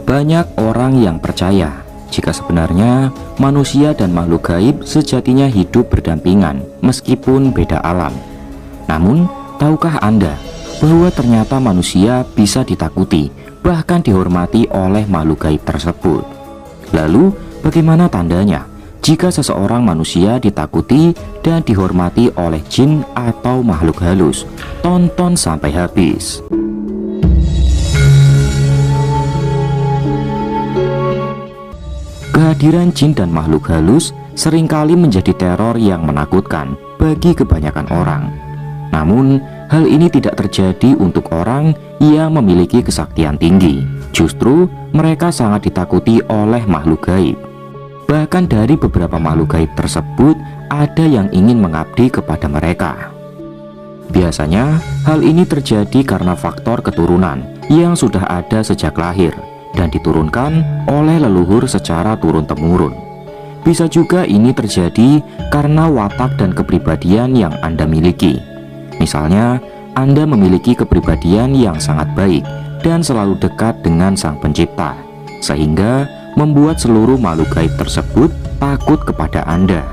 Banyak orang yang percaya jika sebenarnya manusia dan makhluk gaib sejatinya hidup berdampingan meskipun beda alam. Namun, tahukah Anda bahwa ternyata manusia bisa ditakuti, bahkan dihormati oleh makhluk gaib tersebut? Lalu, bagaimana tandanya jika seseorang manusia ditakuti dan dihormati oleh jin atau makhluk halus? Tonton sampai habis. Kehadiran jin dan makhluk halus seringkali menjadi teror yang menakutkan bagi kebanyakan orang. Namun, hal ini tidak terjadi untuk orang yang memiliki kesaktian tinggi. Justru, mereka sangat ditakuti oleh makhluk gaib. Bahkan dari beberapa makhluk gaib tersebut, ada yang ingin mengabdi kepada mereka. Biasanya, hal ini terjadi karena faktor keturunan yang sudah ada sejak lahir dan diturunkan oleh leluhur secara turun-temurun. Bisa juga ini terjadi karena watak dan kepribadian yang Anda miliki. Misalnya, Anda memiliki kepribadian yang sangat baik dan selalu dekat dengan Sang Pencipta, sehingga membuat seluruh makhluk gaib tersebut takut kepada Anda.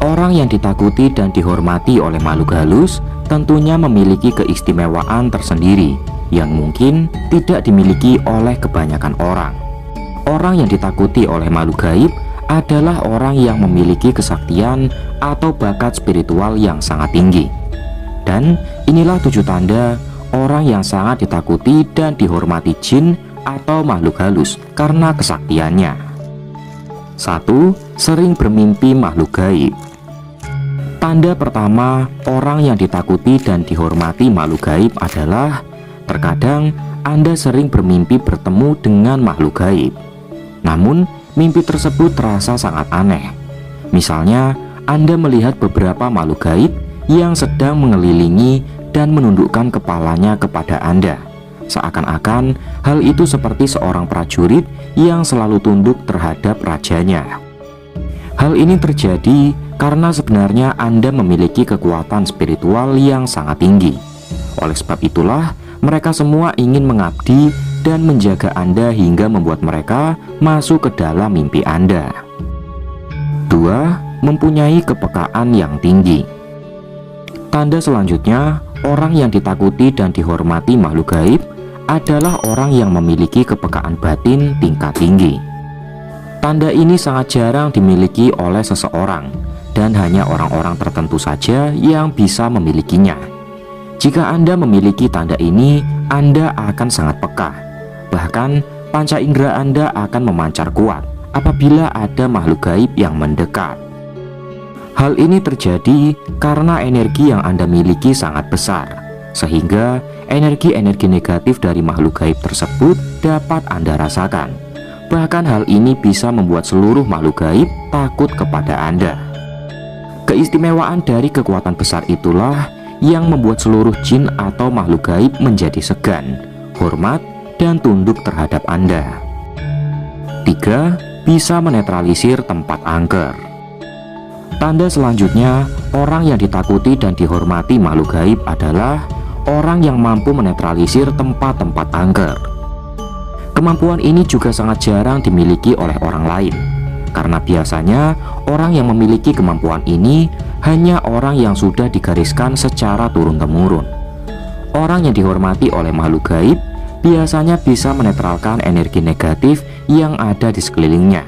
Orang yang ditakuti dan dihormati oleh makhluk halus tentunya memiliki keistimewaan tersendiri yang mungkin tidak dimiliki oleh kebanyakan orang. Orang yang ditakuti oleh makhluk gaib adalah orang yang memiliki kesaktian atau bakat spiritual yang sangat tinggi. Dan inilah 7 tanda orang yang sangat ditakuti dan dihormati jin atau makhluk halus karena kesaktiannya. 1. Sering bermimpi makhluk gaib. Tanda pertama orang yang ditakuti dan dihormati makhluk gaib adalah terkadang Anda sering bermimpi bertemu dengan makhluk gaib. Namun, mimpi tersebut terasa sangat aneh. Misalnya, Anda melihat beberapa makhluk gaib yang sedang mengelilingi dan menundukkan kepalanya kepada Anda. Seakan-akan hal itu seperti seorang prajurit yang selalu tunduk terhadap rajanya. Hal ini terjadi karena sebenarnya Anda memiliki kekuatan spiritual yang sangat tinggi. Oleh sebab itulah, mereka semua ingin mengabdi dan menjaga Anda hingga membuat mereka masuk ke dalam mimpi Anda. 2. Mempunyai kepekaan yang tinggi. Tanda selanjutnya, orang yang ditakuti dan dihormati makhluk gaib adalah orang yang memiliki kepekaan batin tingkat tinggi. Tanda ini sangat jarang dimiliki oleh seseorang, dan hanya orang-orang tertentu saja yang bisa memilikinya. Jika Anda memiliki tanda ini, Anda akan sangat peka. Bahkan, panca indera Anda akan memancar kuat apabila ada makhluk gaib yang mendekat. Hal ini terjadi karena energi yang Anda miliki sangat besar, sehingga energi-energi negatif dari makhluk gaib tersebut dapat Anda rasakan. Bahkan hal ini bisa membuat seluruh makhluk gaib takut kepada Anda. Keistimewaan dari kekuatan besar itulah yang membuat seluruh jin atau makhluk gaib menjadi segan, hormat, dan tunduk terhadap Anda. 3. Bisa menetralisir tempat angker. Tanda selanjutnya, orang yang ditakuti dan dihormati makhluk gaib adalah orang yang mampu menetralisir tempat-tempat angker. Kemampuan ini juga sangat jarang dimiliki oleh orang lain, karena biasanya orang yang memiliki kemampuan ini hanya orang yang sudah digariskan secara turun-temurun. Orang yang dihormati oleh makhluk gaib biasanya bisa menetralkan energi negatif yang ada di sekelilingnya.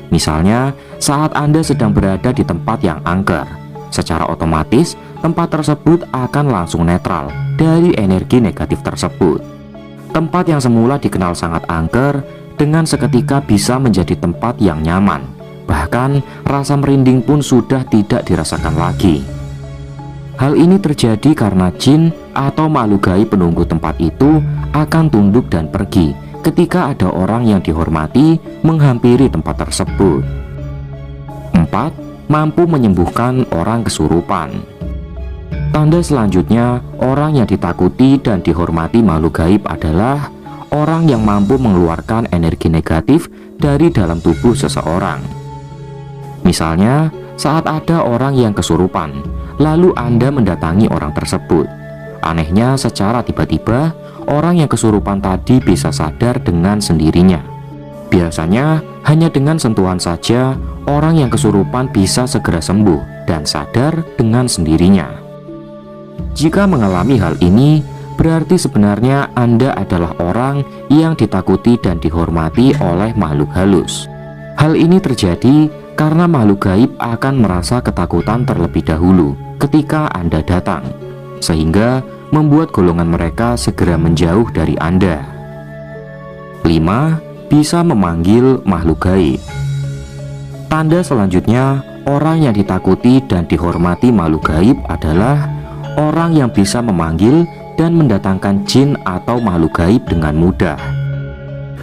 Misalnya, saat Anda sedang berada di tempat yang angker, secara otomatis tempat tersebut akan langsung netral dari energi negatif tersebut. Tempat yang semula dikenal sangat angker dengan seketika bisa menjadi tempat yang nyaman. Bahkan rasa merinding pun sudah tidak dirasakan lagi. Hal ini terjadi karena jin atau makhluk gaib penunggu tempat itu akan tunduk dan pergi ketika ada orang yang dihormati menghampiri tempat tersebut. 4. Mampu menyembuhkan orang kesurupan. Tanda selanjutnya, orang yang ditakuti dan dihormati makhluk gaib adalah orang yang mampu mengeluarkan energi negatif dari dalam tubuh seseorang. Misalnya, saat ada orang yang kesurupan, lalu Anda mendatangi orang tersebut. Anehnya, secara tiba-tiba, orang yang kesurupan tadi bisa sadar dengan sendirinya. Biasanya, hanya dengan sentuhan saja, orang yang kesurupan bisa segera sembuh dan sadar dengan sendirinya. Jika mengalami hal ini, berarti sebenarnya Anda adalah orang yang ditakuti dan dihormati oleh makhluk halus. Hal ini terjadi karena makhluk gaib akan merasa ketakutan terlebih dahulu ketika Anda datang, sehingga membuat golongan mereka segera menjauh dari Anda. 5. Bisa memanggil makhluk gaib. Tanda selanjutnya, orang yang ditakuti dan dihormati makhluk gaib adalah orang yang bisa memanggil dan mendatangkan jin atau makhluk gaib dengan mudah.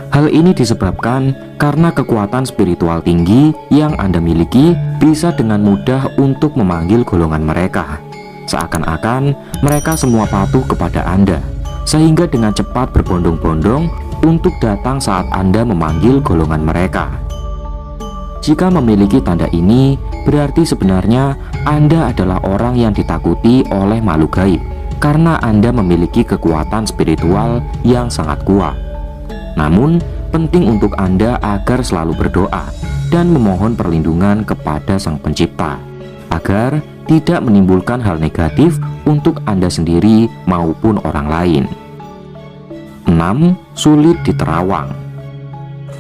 Hal ini disebabkan karena kekuatan spiritual tinggi yang Anda miliki bisa dengan mudah untuk memanggil golongan mereka. Seakan-akan mereka semua patuh kepada Anda, sehingga dengan cepat berbondong-bondong untuk datang saat Anda memanggil golongan mereka. Jika memiliki tanda ini, berarti sebenarnya Anda adalah orang yang ditakuti oleh makhluk gaib karena Anda memiliki kekuatan spiritual yang sangat kuat. Namun, penting untuk Anda agar selalu berdoa dan memohon perlindungan kepada Sang Pencipta, agar tidak menimbulkan hal negatif untuk Anda sendiri maupun orang lain. 6. Sulit diterawang.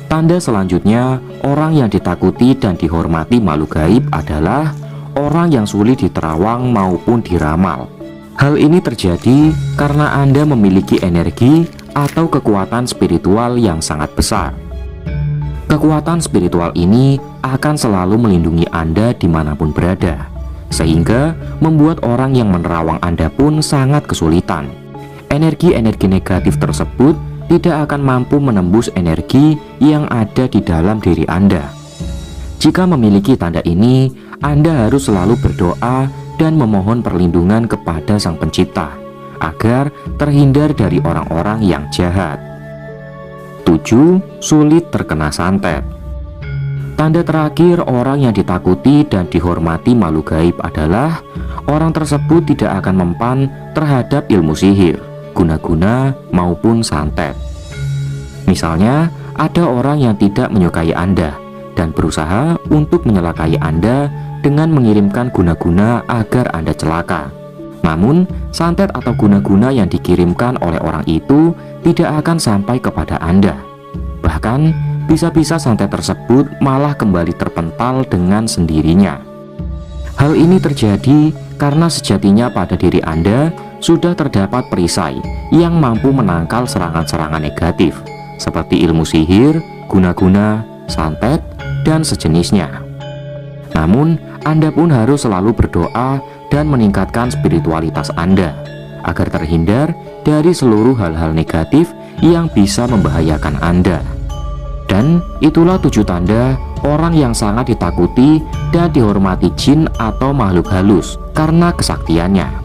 Tanda selanjutnya, orang yang ditakuti dan dihormati makhluk gaib adalah orang yang sulit diterawang maupun diramal. Hal ini terjadi karena Anda memiliki energi atau kekuatan spiritual yang sangat besar. Kekuatan spiritual ini akan selalu melindungi Anda dimanapun berada, sehingga membuat orang yang menerawang Anda pun sangat kesulitan. Energi-energi negatif tersebut tidak akan mampu menembus energi yang ada di dalam diri Anda. Jika memiliki tanda ini, Anda harus selalu berdoa dan memohon perlindungan kepada Sang Pencipta agar terhindar dari orang-orang yang jahat. 7. Sulit terkena santet. Tanda terakhir orang yang ditakuti dan dihormati makhluk gaib adalah orang tersebut tidak akan mempan terhadap ilmu sihir, guna-guna maupun santet. Misalnya, ada orang yang tidak menyukai Anda dan berusaha untuk menyelakai Anda dengan mengirimkan guna-guna agar Anda celaka. Namun, santet atau guna-guna yang dikirimkan oleh orang itu tidak akan sampai kepada Anda. Bahkan, bisa-bisa santet tersebut malah kembali terpental dengan sendirinya. Hal ini terjadi karena sejatinya pada diri Anda sudah terdapat perisai yang mampu menangkal serangan-serangan negatif, seperti ilmu sihir, guna-guna, santet, dan sejenisnya. Namun, Anda pun harus selalu berdoa dan meningkatkan spiritualitas Anda agar terhindar dari seluruh hal-hal negatif yang bisa membahayakan Anda. Dan itulah 7 tanda orang yang sangat ditakuti dan dihormati jin atau makhluk halus karena kesaktiannya.